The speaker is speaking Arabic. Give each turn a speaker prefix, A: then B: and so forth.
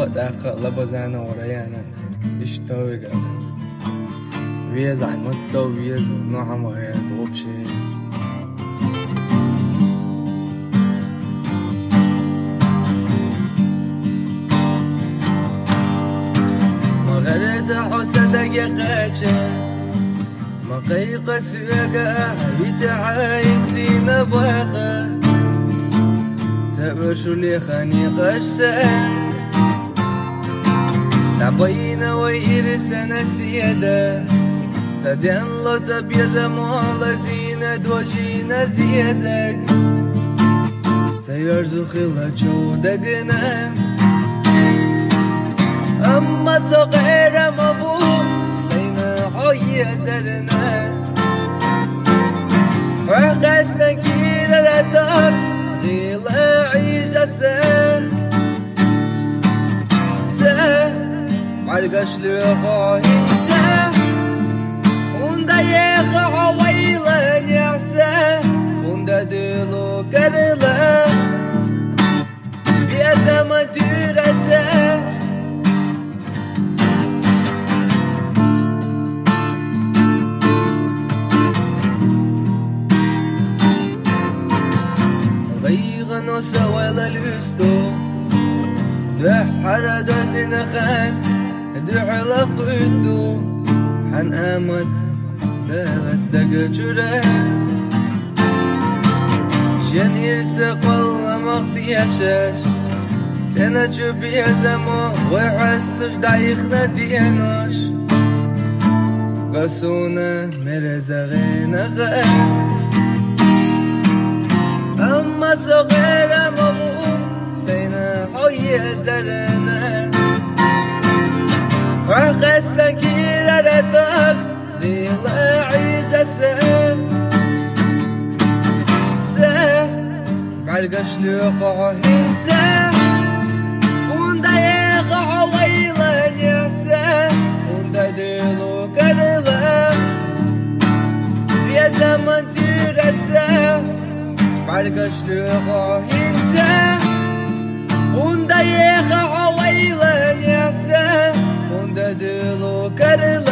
A: وداق لبزانا وريانا اشتوي قال ويز عن متو ويز ونعم غير وبشي ما غرد حسدك قاتشا ما قيق سيقا بتعاين سينا بواخا تبر شو لي خاني قشسا تعبينا ويرسنا سيدا تدين لو تبيزا مولا زينة دوجينا زيزك تيرزو خلا جو دقنا أما صغير مبور سينا حوية زرنا وقسنا كيرا ردار غيلا عيشة عرقش لغا انتا وندا يخا عويلا نعسا وندا دلو كرلا يا زمان ترسا غيغا نوسا ولا لستو بحر دوزنا خان دعي لخيتو حن آمد ثلاث دقجرة شن يرسق والله مغطي شاش تنجو بيزمو وعستوش دايخنا دينوش قصونا مرزغينا غير أما صغيرة مغوم سينا حوية زرنا وقسنا كيرا ردك ليلا عيشة بعرقش لقا انتا وندا يخا عويلا نعسا وندا دلو كرلا يا زمان ترسا بعرقش لقا انتا وندا يخا عويلا نعسا وندا دلو كرلا